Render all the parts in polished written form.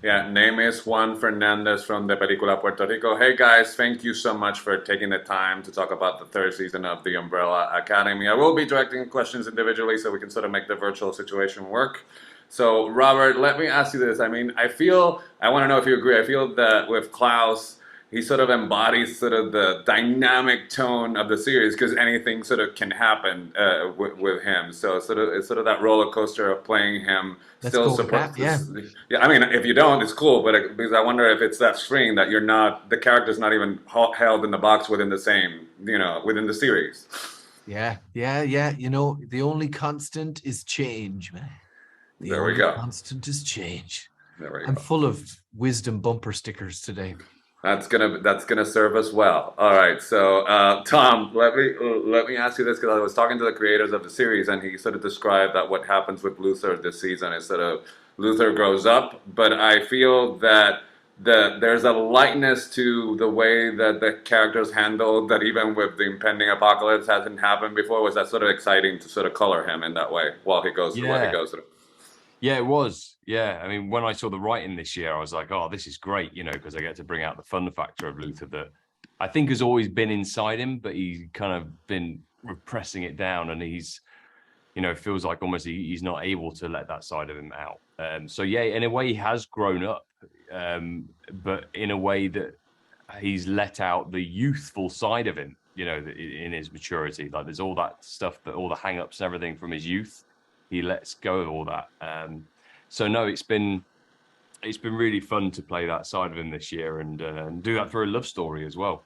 Yeah, name is Juan Fernandez from the Película Puerto Rico. Hey guys, thank you so much for taking the time to talk about the third season of the Umbrella Academy. I will be directing questions individually so we can sort of make the virtual situation work. So, Robert, let me ask you this. I want to know if you agree. I feel that with Klaus, he sort of embodies sort of the dynamic tone of the series because anything sort of can happen with him. So it's sort of that roller coaster of playing him Let's still go with that. supposed Yeah. to. Yeah, I mean, if you don't, it's cool, but because I wonder if it's that string that you're not, the character's not even held in the box within the same, within the series. Yeah. Yeah. Yeah. The only constant is change, man. The There we only go. constant is change. There we I'm go. full of wisdom bumper stickers today. That's gonna serve us well. All right, so Tom, let me ask you this because I was talking to the creators of the series, and he sort of described that what happens with Luther this season is sort of Luther grows up, but I feel that there's a lightness to the way that the characters handled that even with the impending apocalypse hasn't happened before. Was that sort of exciting to sort of color him in that way while he goes through what he Yeah, goes through? yeah, it was. Yeah, I mean, when I saw the writing this year, I was like, oh, this is great, because I get to bring out the fun factor of Luther that I think has always been inside him, but he's kind of been repressing it down, and feels like almost he's not able to let that side of him out. So yeah, in a way, he has grown up, but in a way that he's let out the youthful side of him, in his maturity. Like there's all that stuff, that all the hang-ups and everything from his youth, he lets go of all that. So no, it's been really fun to play that side of him this year and do that for a love story as well.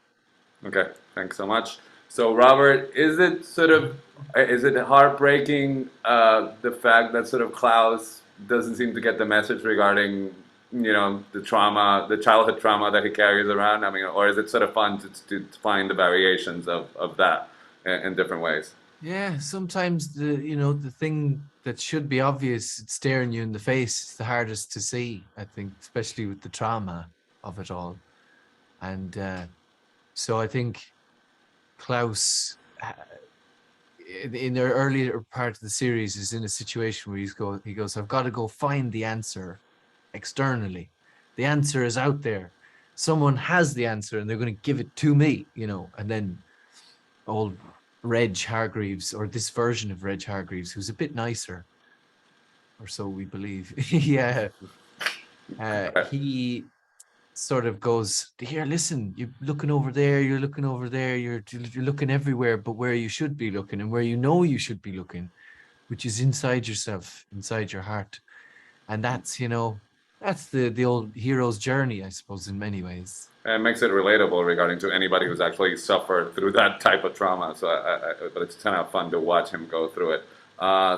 Okay, thanks so much. So, Robert, is it heartbreaking the fact that sort of Klaus doesn't seem to get the message regarding the trauma, the childhood trauma that he carries around? I mean, or is it sort of fun to find the variations of that in different ways? Yeah, sometimes the thing that should be obvious, it's staring you in the face. It's the hardest to see, I think, especially with the trauma of it all. And so I think Klaus, in the earlier part of the series, is in a situation where he goes, I've got to go find the answer externally. The answer is out there. Someone has the answer, and they're going to give it to me, and then old Reg Hargreaves, or this version of Reg Hargreaves, who's a bit nicer, or so we believe. Yeah, he sort of goes, here, listen, you're looking over there, you're looking over there, you're looking everywhere but where you should be looking, and where you should be looking, which is inside yourself, inside your heart. And that's the old hero's journey, I suppose, in many ways. And it makes it relatable regarding to anybody who's actually suffered through that type of trauma. So, but it's kind of fun to watch him go through it.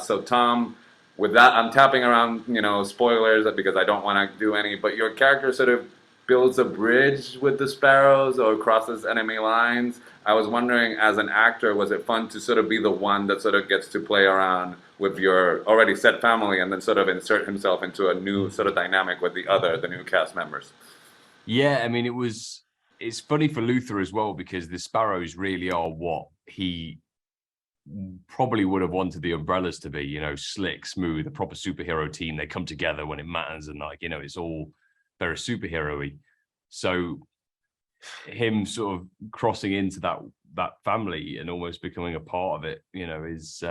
So, Tom, with that, I'm tapping around, spoilers because I don't want to do any. But your character sort of builds a bridge with the sparrows or crosses enemy lines. I was wondering, as an actor, was it fun to sort of be the one that sort of gets to play around with your already set family and then sort of insert himself into a new sort of dynamic with the new cast members? Yeah, I mean, it's funny for Luther as well, because the Sparrows really are what he probably would have wanted the Umbrellas to be, slick, smooth, a proper superhero team. They come together when it matters, and it's all very superhero-y. So him sort of crossing into that family and almost becoming a part of it, is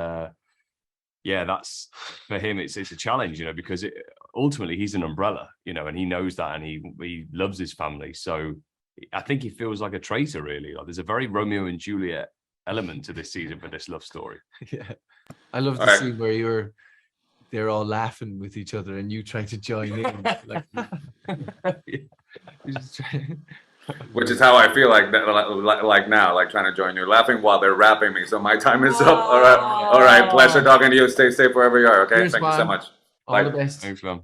that's for him. It's a challenge, because ultimately he's an umbrella, and he knows that, and he loves his family. So I think he feels like a traitor, really. Like there's a very Romeo and Juliet element to this season for this love story. Yeah, I love All the right. scene where they're all laughing with each other and you trying to join in, like you're just trying. Which is how I feel like now, like trying to join you, laughing while they're rapping me. So my time is up. All right, all right. Pleasure Oh, talking to you. Stay safe wherever you are. Okay, cheers, thank you so man. much. All the Bye. best. Thanks, man.